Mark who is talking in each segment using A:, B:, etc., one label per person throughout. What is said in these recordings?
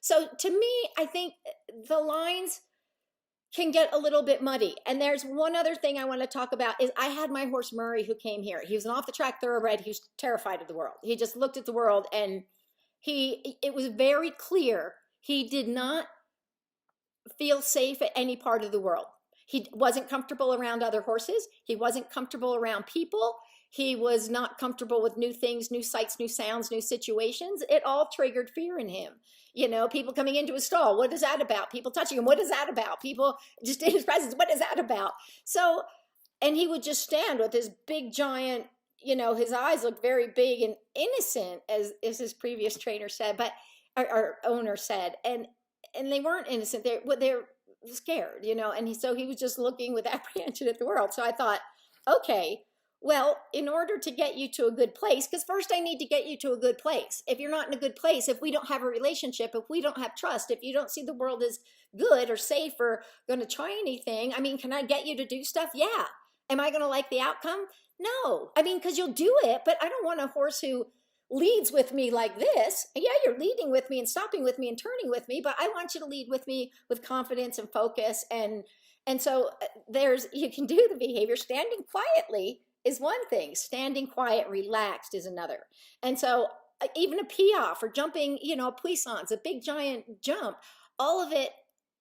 A: So to me, I think the lines can get a little bit muddy. And there's one other thing I want to talk about is I had my horse Murray who came here. He was an off the track thoroughbred. He was terrified of the world. He just looked at the world and it was very clear he did not feel safe at any part of the world. He wasn't comfortable around other horses. He wasn't comfortable around people. He was not comfortable with new things, new sights, new sounds, new situations. It all triggered fear in him. You know, people coming into a stall, what is that about? People touching him, what is that about? People just in his presence, what is that about? So, and he would just stand with his big giant, you know, his eyes looked very big and innocent, as his previous trainer said, but our owner said, and they weren't innocent. They're scared, you know, and so he was just looking with apprehension at the world. So I thought, okay, well, in order to get you to a good place, because first I need to get you to a good place. If you're not in a good place, if we don't have a relationship, if we don't have trust, if you don't see the world as good or safe or going to try anything, I mean, can I get you to do stuff? Yeah. Am I going to like the outcome? No. I mean, because you'll do it, but I don't want a horse who leads with me like this. Yeah, you're leading with me and stopping with me and turning with me, but I want you to lead with me with confidence and focus. And so you can do the behavior. Standing quietly is one thing. Standing quiet, relaxed is another. And so even a piaffe or jumping, you know, a puissance, a big giant jump, all of it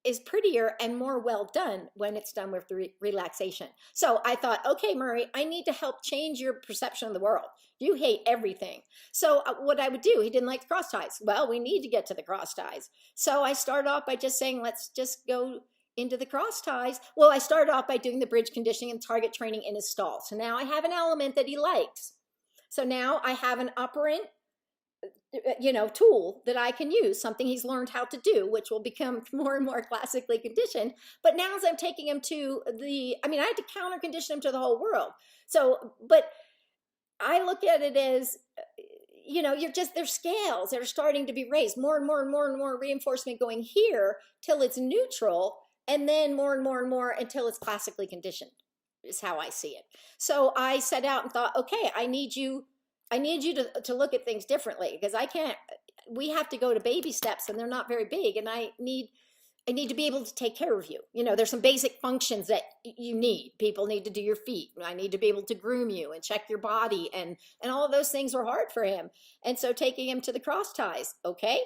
A: is prettier and more well done when it's done with relaxation. So I thought, okay, Murray, I need to help change your perception of the world. You hate everything. So what I would do, he didn't like the cross ties. Well, we need to get to the cross ties. So I started off by just saying, let's just go into the cross ties. Well, I started off by doing the bridge conditioning and target training in his stall. So now I have an element that he likes. So now I have an operant, you know, tool that I can use, something he's learned how to do, which will become more and more classically conditioned. But now as I'm taking him to I had to counter condition him to the whole world. So, but I look at it as, you know, there's scales that are starting to be raised, more and more and more and more reinforcement going here till it's neutral, and then more and more and more until it's classically conditioned, is how I see it. So I set out and thought, okay, I need you to look at things differently, because we have to go to baby steps and they're not very big. And I need to be able to take care of you. You know, there's some basic functions that you need. People need to do your feet. I need to be able to groom you and check your body. And all of those things were hard for him. And so taking him to the cross ties, okay.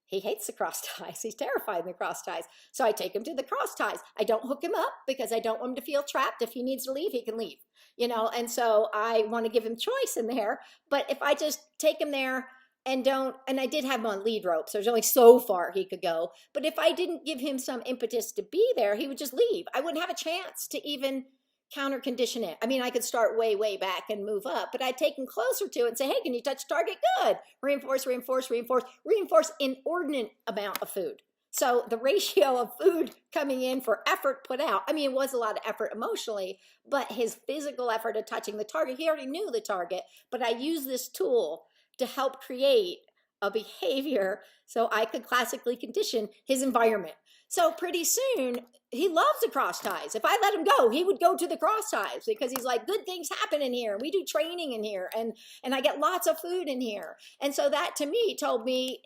A: He hates the cross ties. He's terrified of the cross ties. So I take him to the cross ties. I don't hook him up because I don't want him to feel trapped. If he needs to leave, he can leave. You know, and so I want to give him choice in there. But if I just take him there and I did have him on lead ropes. There's only so far he could go. But if I didn't give him some impetus to be there, he would just leave. I wouldn't have a chance to even counter condition it. I mean, I could start way, way back and move up, but I'd take him closer to it and say, hey, can you touch target? Good. Reinforce, reinforce, reinforce, reinforce inordinate amount of food. So the ratio of food coming in for effort put out, I mean, it was a lot of effort emotionally, but his physical effort of touching the target, he already knew the target, but I used this tool to help create a behavior so I could classically condition his environment. So pretty soon, he loves the cross ties. If I let him go, he would go to the cross ties because he's like, good things happen in here. We do training in here and I get lots of food in here. And so that to me told me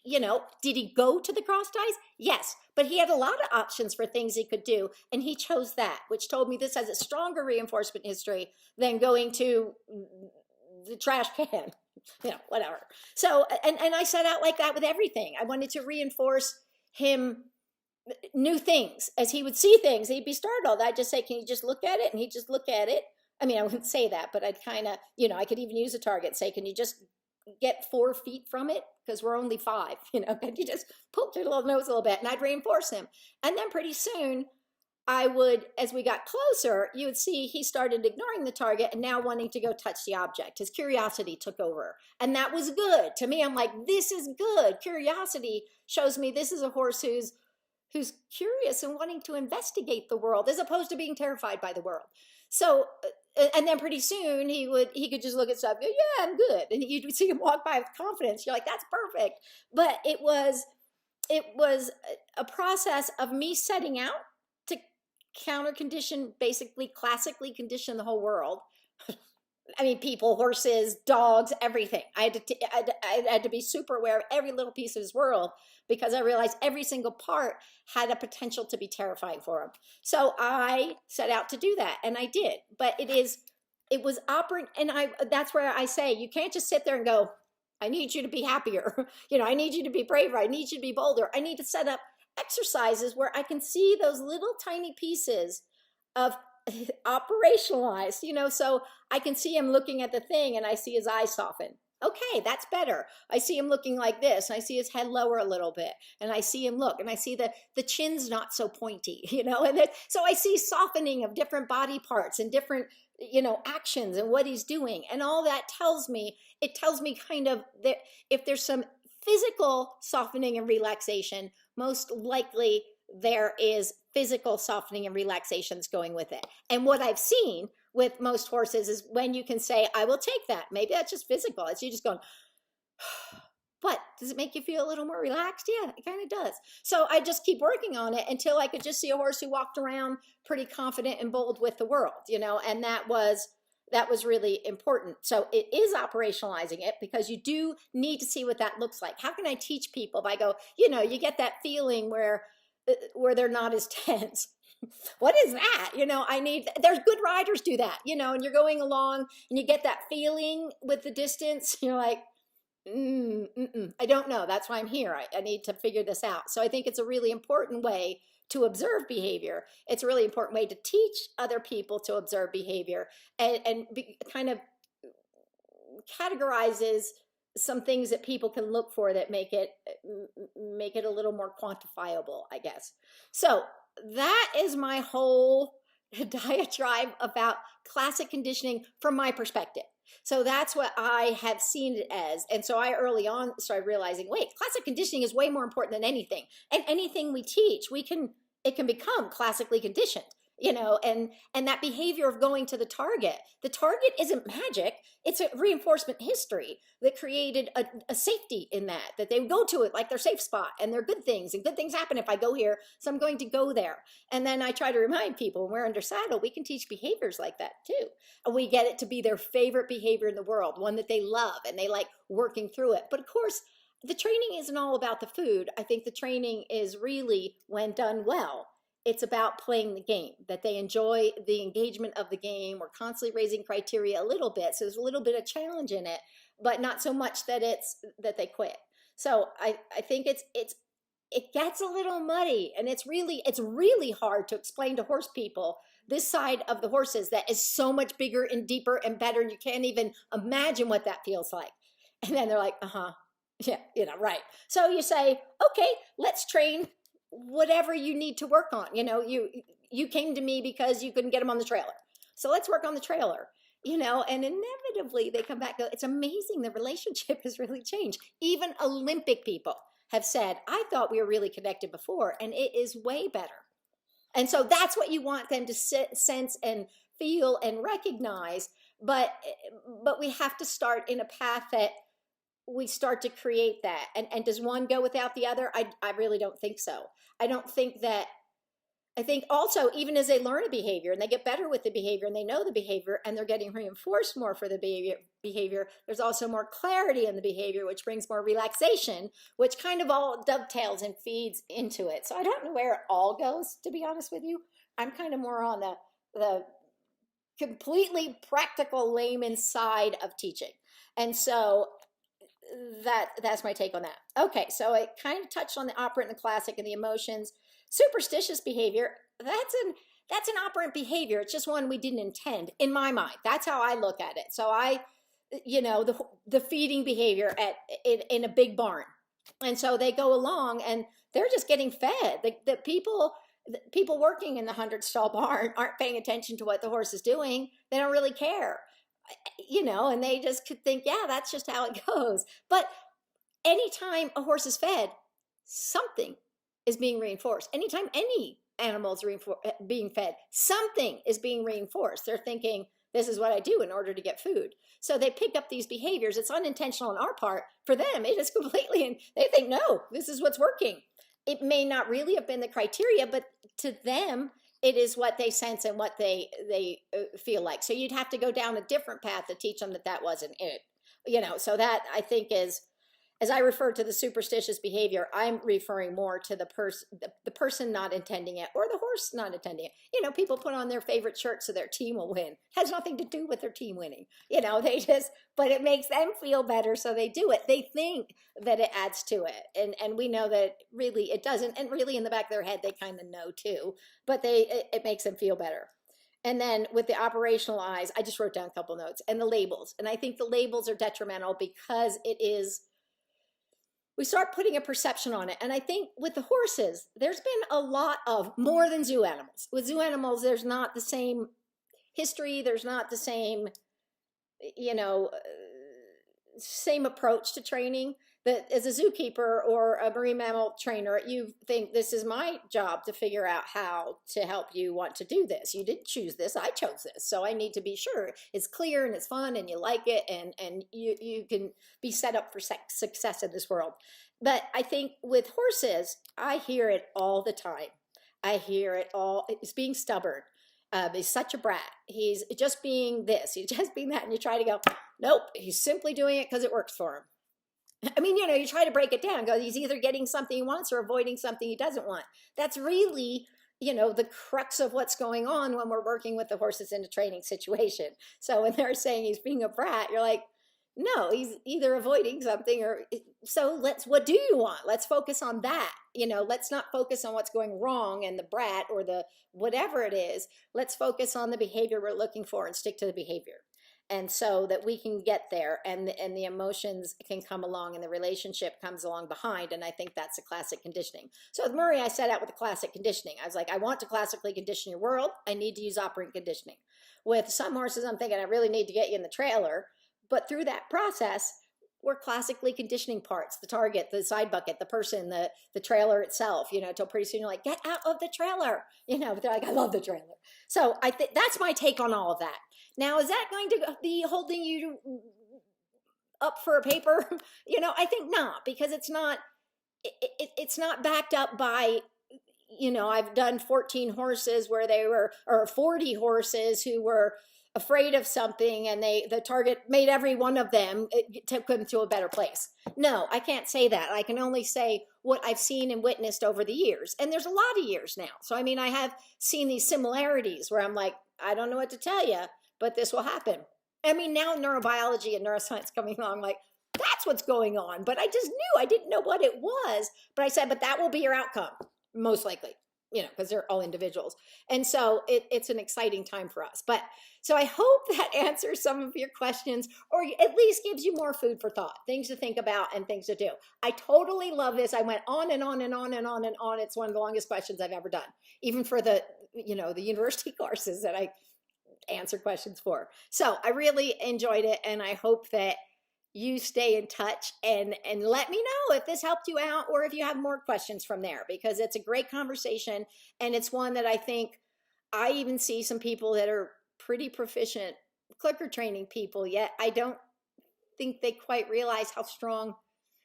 A: you know, did he go to the cross ties? Yes, but he had a lot of options for things he could do. And he chose that, which told me this has a stronger reinforcement history than going to the trash can, you know, whatever. So, and I set out like that with everything. I wanted to reinforce him new things. As he would see things, he'd be startled. I'd just say, can you just look at it? And he'd just look at it. I mean, I wouldn't say that, but I'd kind of, you know, I could even use a target, say, can you just get 4 feet from it? Because we're only 5, you know, and you just poke your little nose a little bit, and I'd reinforce him. And then pretty soon I would, as we got closer, you would see he started ignoring the target and now wanting to go touch the object. His curiosity took over. And that was good. To me, I'm like, this is good. Curiosity shows me this is a horse who's curious and wanting to investigate the world as opposed to being terrified by the world. So, and then pretty soon he could just look at stuff, go, yeah, I'm good. And you'd see him walk by with confidence. You're like, that's perfect. But it was a process of me setting out to counter condition, basically classically condition the whole world. I mean, people, horses, dogs, everything. I had to be super aware of every little piece of his world because I realized every single part had a potential to be terrifying for him. So I set out to do that, and I did. But it was operant, and that's where I say you can't just sit there and go, I need you to be happier. I need you to be braver. I need you to be bolder. I need to set up exercises where I can see those little tiny pieces of operationalized, so I can see him looking at the thing and I see his eyes soften. Okay, that's better. I see him looking like this, and I see his head lower a little bit, and I see him look, and I see the chin's not so pointy, and so I see softening of different body parts and different, actions and what he's doing, and all that tells me kind of that if there's some physical softening and relaxation, most likely there is physical softening and relaxations going with it. And what I've seen with most horses is when you can say, I will take that. Maybe that's just physical. It's you just going, what? Does it make you feel a little more relaxed? Yeah, it kind of does. So I just keep working on it until I could just see a horse who walked around pretty confident and bold with the world, and that was really important. So it is operationalizing it because you do need to see what that looks like. How can I teach people if I go, you get that feeling where they're not as tense. What is that? There's good riders do that, and you're going along and you get that feeling with the distance. You're like, I don't know. That's why I'm here. I need to figure this out. So I think it's a really important way to observe behavior. It's a really important way to teach other people to observe behavior and kind of categorizes some things that people can look for that make it a little more quantifiable, I guess. So that is my whole diatribe about classic conditioning from my perspective. So that's what I have seen it as. And so I early on started realizing, wait, classic conditioning is way more important than anything. And anything we teach, it can become classically conditioned. And that behavior of going to the target isn't magic. It's a reinforcement history that created a safety in that they go to it like their safe spot, and they're good things, and good things happen if I go here, so I'm going to go there. And then I try to remind people when we're under saddle, we can teach behaviors like that too. And we get it to be their favorite behavior in the world, one that they love and they like working through it. But of course, the training isn't all about the food. I think the training is really, when done well, it's about playing the game, that they enjoy the engagement of the game. We're constantly raising criteria a little bit, so there's a little bit of challenge in it, but not so much that they quit. So I think it gets a little muddy, and it's really hard to explain to horse people this side of the horses that is so much bigger and deeper and better, and you can't even imagine what that feels like. And then they're like, yeah, right. So you say, okay, let's train whatever you need to work on. You came to me because you couldn't get them on the trailer, so let's work on the trailer. And inevitably they come back and go, it's amazing, the relationship has really changed. Even Olympic people have said, I thought we were really connected before, and it is way better. And so that's what you want them to sense and feel and recognize. But we have to start in a path that we start to create that. And does one go without the other? I really don't think so. I think also, even as they learn a behavior and they get better with the behavior and they know the behavior and they're getting reinforced more for the behavior, there's also more clarity in the behavior, which brings more relaxation, which kind of all dovetails and feeds into it. So I don't know where it all goes, to be honest with you. I'm kind of more on the completely practical layman side of teaching. And so that's my take on that. Okay, so I kind of touched on the operant and the classic and the emotions. Superstitious behavior, that's an operant behavior. It's just one we didn't intend, in my mind. That's how I look at it. So the feeding behavior in a big barn. And so they go along and they're just getting fed. The people working in the 100-stall barn aren't paying attention to what the horse is doing. They don't really care. And they just could think, yeah, that's just how it goes. But anytime a horse is fed, something is being reinforced. Anytime any animal is being fed, something is being reinforced. They're thinking, this is what I do in order to get food. So they pick up these behaviors. It's unintentional on our part. For them, it is completely, and they think, no, this is what's working. It may not really have been the criteria, but to them, It is what they sense and what they feel like. So you'd have to go down a different path to teach them that that wasn't it. So that I think is, as I refer to the superstitious behavior, I'm referring more to the person not intending it, or the horse not intending it. People put on their favorite shirt so their team will win. It has nothing to do with their team winning. But it makes them feel better, so they do it. They think that it adds to it, and we know that really it doesn't. And really, in the back of their head, they kind of know too. But it makes them feel better. And then with the operational eyes, I just wrote down a couple notes, and the labels. And I think the labels are detrimental because we start putting a perception on it. And I think with the horses, there's been a lot of more than zoo animals. With zoo animals, there's not the same history. There's not the same, same approach to training. That as a zookeeper or a marine mammal trainer, you think this is my job to figure out how to help you want to do this. You didn't choose this, I chose this. So I need to be sure it's clear and it's fun and you like it, and you can be set up for success in this world. But I think with horses, I hear it all the time. I hear it all. It's being stubborn. He's such a brat. He's just being this. He's just being that. And you try to go, nope, he's simply doing it because it works for him. I mean, you try to break it down. Go, he's either getting something he wants or avoiding something he doesn't want. That's really, the crux of what's going on when we're working with the horses in a training situation. So when they're saying he's being a brat, you're like, no, he's either avoiding something or, so what do you want? Let's focus on that. Let's not focus on what's going wrong and the brat or the whatever it is. Let's focus on the behavior we're looking for and stick to the behavior. And so that we can get there, and the emotions can come along and the relationship comes along behind. And I think that's a classic conditioning. So with Murray, I set out with the classic conditioning. I was like, I want to classically condition your world. I need to use operant conditioning. With some horses, I'm thinking I really need to get you in the trailer. But through that process, we're classically conditioning parts, the target, the side bucket, the person, the trailer itself, till pretty soon you're like, get out of the trailer. But they're like, I love the trailer. So I think that's my take on all of that. Now, is that going to be holding you up for a paper? I think not, because it's not backed up by, I've done 14 horses where they were, or 40 horses who were afraid of something, and the target made every one of them, it took them to a better place. No, I can't say that. I can only say what I've seen and witnessed over the years. And there's a lot of years now. So, I have seen these similarities where I'm like, I don't know what to tell you, but this will happen. Now neurobiology and neuroscience coming along, like, that's what's going on. But I just knew, I didn't know what it was. But I said, but that will be your outcome, most likely, because they're all individuals. And so it's an exciting time for us. But so I hope that answers some of your questions, or at least gives you more food for thought, things to think about and things to do. I totally love this. I went on and on and on and on and on. It's one of the longest questions I've ever done, even for the university courses that I answer questions for. So I really enjoyed it, and I hope that you stay in touch and let me know if this helped you out, or if you have more questions from there, because it's a great conversation, and it's one that I think I even see some people that are pretty proficient clicker training people, yet I don't think they quite realize how strong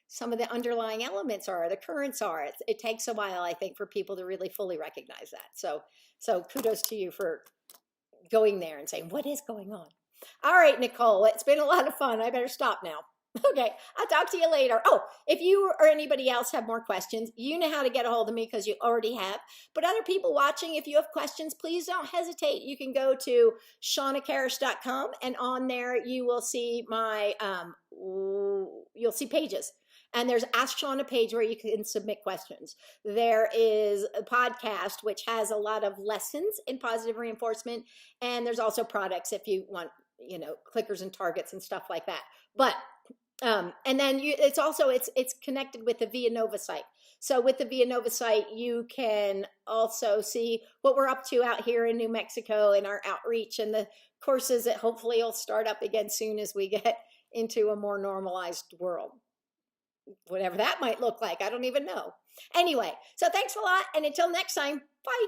A: some of the underlying elements are, the currents are. It takes a while, I think, for people to really fully recognize that. So kudos to you for going there and saying, what is going on? All right, Nicole, it's been a lot of fun. I better stop now. Okay, I'll talk to you later. Oh, if you or anybody else have more questions, you know how to get a hold of me because you already have. But other people watching, if you have questions, please don't hesitate. You can go to shawnakarrasch.com, and on there you will see my, you'll see pages. And there's Ask Shawna page where you can submit questions. There is a podcast, which has a lot of lessons in positive reinforcement. And there's also products if you want, clickers and targets and stuff like that. But, and then it's connected with the Via Nova site. So with the Via Nova site, you can also see what we're up to out here in New Mexico and our outreach and the courses that hopefully will start up again soon as we get into a more normalized world. Whatever that might look like, I don't even know. Anyway, so thanks a lot, and until next time, bye.